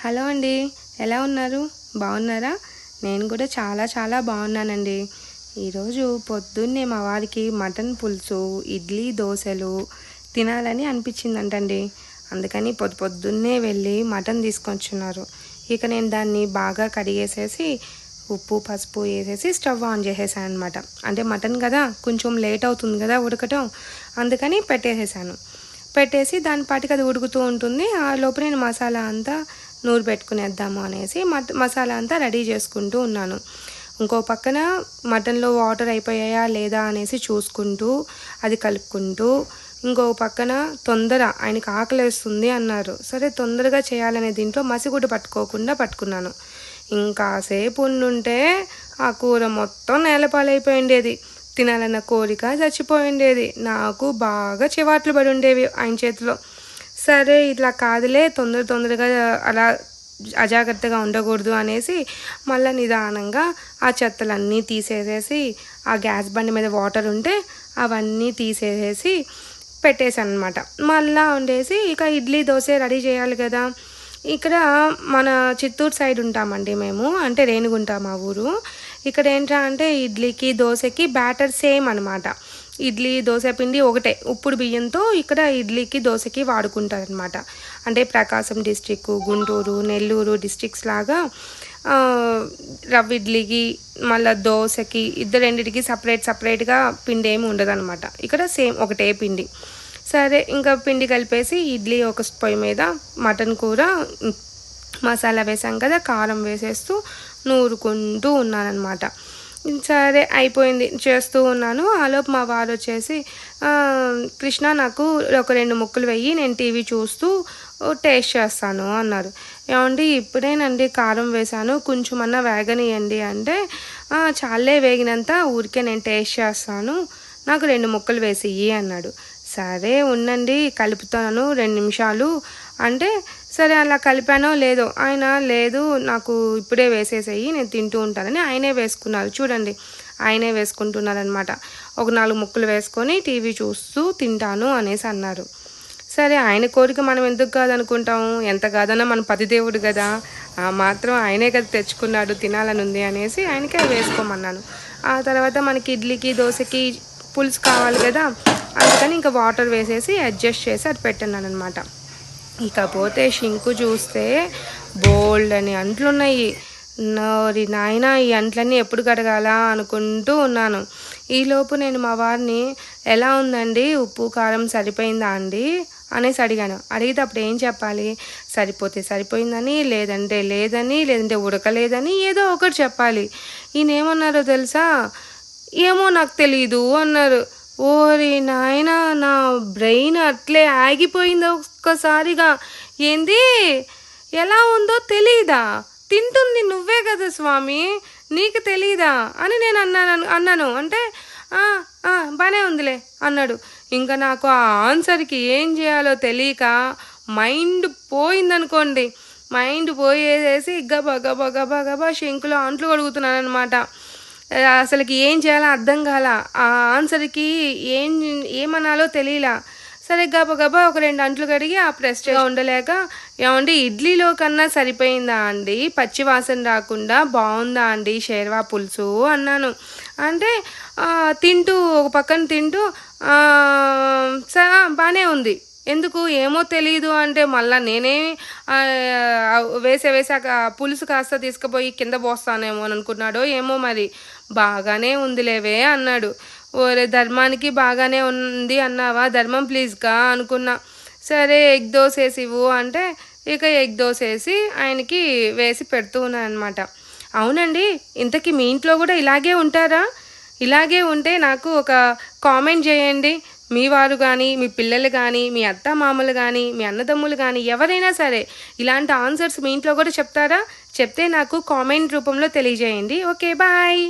Hello అండి, ఎలా ఉన్నారు? బాగున్నారా? నేను కూడా చాలా చాలా బాగున్నానండి. ఈరోజు పొద్దున్నే మా వారికి మటన్ పులుసు, ఇడ్లీ, దోశలు తినాలని అనిపించిందంటండి. అందుకని పొద్దున్నే వెళ్ళి మటన్ తీసుకొచ్చున్నారు. ఇక నేను దాన్ని బాగా కడిగేసేసి ఉప్పు పసుపు వేసేసి స్టవ్ ఆన్ చేసేసాను అనమాట. అంటే మటన్ కదా, కొంచెం లేట్ అవుతుంది కదా ఉడకటం, అందుకని పెట్టేసి దాని పాటికి అది ఉడుకుతూ ఉంటుంది. ఆ లోపు నేను మసాలా అంతా నూరు పెట్టుకునేద్దాము అనేసి మసాలా అంతా రెడీ చేసుకుంటూ ఉన్నాను. ఇంకో పక్కన మటన్లో వాటర్ అయిపోయాయా లేదా అనేసి చూసుకుంటూ అది కలుపుకుంటూ, ఇంకో పక్కన ఆయనకి ఆకలేస్తుంది అన్నారు. సరే తొందరగా చేయాలనే దీంట్లో మసిగుడ్డు పట్టుకున్నాను. ఇంకాసేపు ఉండుంటే ఆ కూర మొత్తం నేలపాలైపోయిండేది. తినాలన్న కోరిక చచ్చిపోయిండేది. నాకు బాగా చివాట్లు పడి ఉండేవి ఆయన చేతిలో. సరే ఇట్లా కాదులే, తొందరగా అలా అజాగ్రత్తగా ఉండకూడదు అనేసి మళ్ళీ నిదానంగా ఆ చెత్తలన్నీ తీసేసేసి, ఆ గ్యాస్ బండి మీద వాటర్ ఉంటే అవన్నీ తీసేసేసి పెట్టేశాను అనమాట. మళ్ళీ వండేసి ఇక ఇడ్లీ దోశ రెడీ చేయాలి కదా. ఇక్కడ మన చిత్తూరు సైడ్ ఉంటామండి మేము, అంటే రేణిగుంట మా ఊరు. ఇక్కడ ఏంటా అంటే ఇడ్లీకి దోశకి బ్యాటర్ సేమ్ అనమాట. ఇడ్లీ దోశ పిండి ఒకటే, ఉప్పుడు బియ్యంతో ఇక్కడ ఇడ్లీకి దోశకి వాడుకుంటారనమాట. అంటే ప్రకాశం డిస్టిక్, గుంటూరు, నెల్లూరు డిస్టిక్స్ లాగా రవ్వ ఇడ్లీకి మళ్ళీ దోశకి రెండింటికి సపరేట్గా పిండి ఏమి ఉండదు అనమాట. ఇక్కడ సేమ్ ఒకటే పిండి. సరే ఇంకా పిండి కలిపేసి ఇడ్లీ ఒక పొయ్యి మీద, మటన్ కూర మసాలా వేసాం కదా, కారం వేసేస్తూ నూరుకుంటూ ఉన్నానన్నమాట. సరే అయిపోయింది, చేస్తూ ఉన్నాను. ఆలోపు మా వారు వచ్చేసి కృష్ణ నాకు ఒక 2 ముక్కలు వెయ్యి, నేను టీవీ చూస్తూ టేస్ట్ చేస్తాను అన్నారు. ఏమండి ఇప్పుడేనండి కారం వేశాను, కొంచెమన్నా వేగనియండి అంటే, చాలే వేగినంత, ఊరికే నేను టేస్ట్ చేస్తాను, నాకు 2 ముక్కలు వేసియ్యి అన్నాడు. సరే ఉండండి కలుపుతాను 2 నిమిషాలు అంటే, సరే అలా కలిపానో లేదో, ఆయన లేదు నాకు ఇప్పుడే వేసేసేయి నేను తింటూ ఉంటానని ఆయనే వేసుకున్నారు. చూడండి, ఆయనే వేసుకుంటున్నారనమాట. ఒక 4 ముక్కలు వేసుకొని టీవీ చూస్తూ తింటాను అనేసి అన్నారు. సరే ఆయన కోరిక మనం ఎందుకు కాదనుకుంటాము, ఎంత కాదన్నా మన పతిదేవుడు కదా, ఆ మాత్రం ఆయనే కదా తెచ్చుకున్నాడు, తినాలని ఉంది అనేసి ఆయనకే వేసుకోమన్నాను. ఆ తర్వాత మనకి ఇడ్లీకి దోశకి పులుసు కావాలి కదా, అందుకని ఇంకా వాటర్ వేసేసి అడ్జస్ట్ చేసి అది పెట్టన్నాను అనమాట. ఇకపోతే షింకు చూస్తే బోల్డ్ అని అంట్లున్నాయి. నోరి నాయన, ఈ అంట్లన్నీ ఎప్పుడు కడగాల అనుకుంటూ ఉన్నాను. ఈలోపు నేను మా వారిని, ఎలా ఉందండి, ఉప్పు కారం సరిపోయిందా అండి అనేసి అడిగాను. అడిగితే అప్పుడు ఏం చెప్పాలి, సరిపోతే సరిపోయిందని, లేదంటే ఉడకలేదని ఏదో ఒకటి చెప్పాలి. ఈయన ఏమన్నారో తెలుసా, ఏమో నాకు తెలీదు అన్నారు. ఓరి నాయన, నా బ్రెయిన్ అట్లే ఆగిపోయింది ఒక్కసారిగా. ఏంది, ఎలా ఉందో తెలీదా, తింటుంది నువ్వే కదా స్వామి, నీకు తెలీదా అని నేను అన్నాను. అంటే బాగానే ఉందిలే అన్నాడు. ఇంకా నాకు ఆ ఆన్సర్కి ఏం చేయాలో తెలియక మైండ్ పోయిందనుకోండి. మైండ్ పోయేసేసి గబా షింకులో అంట్లు కడుగుతున్నాను అనమాట. అసలుకి ఏం చేయాలో అర్థం కాల, ఆ ఆన్సర్కి ఏమనాలో తెలియలా. సరే గబా ఒక 2 అంట్లు కడిగి ఆ ప్రెస్గా ఉండలేక, ఏమండి ఇడ్లీలో కన్నా సరిపోయిందా అండి, పచ్చి వాసన రాకుండా బాగుందా అండి షేర్వా పులుసు అన్నాను. అంటే ఒక పక్కన తింటూ బాగానే ఉంది, ఎందుకు ఏమో తెలియదు అంటే, మళ్ళీ నేనే వేసాక పులుసు కాస్త తీసుకుపోయి కింద పోస్తానేమో అని అనుకున్నాడో ఏమో మరి. బాగానే ఉందిలేవే అన్నాడు. ఓరే ధర్మానికి బాగానే ఉంది అన్నావా, ధర్మం ప్లీజ్గా అనుకున్నా. సరే ఎగ్ దోశ వేసి ఇవ్వు అంటే, ఇక ఎగ్ దోశ వేసి ఆయనకి వేసి పెడుతూ ఉన్నాను అనమాట. అవునండి, ఇంతకీ మీ ఇంట్లో కూడా ఇలాగే ఉంటారా? ఇలాగే ఉంటే నాకు ఒక కామెంట్ చేయండి. మీ వారు కానీ, మీ పిల్లలు కానీ, మీ అత్త మామలు కానీ, మీ అన్నదమ్ములు కానీ, ఎవరైనా సరే ఇలాంటి ఆన్సర్స్ మీ ఇంట్లో కూడా చెప్తారా? చెప్తే నాకు కామెంట్ రూపంలో తెలియజేయండి. Okay, bye.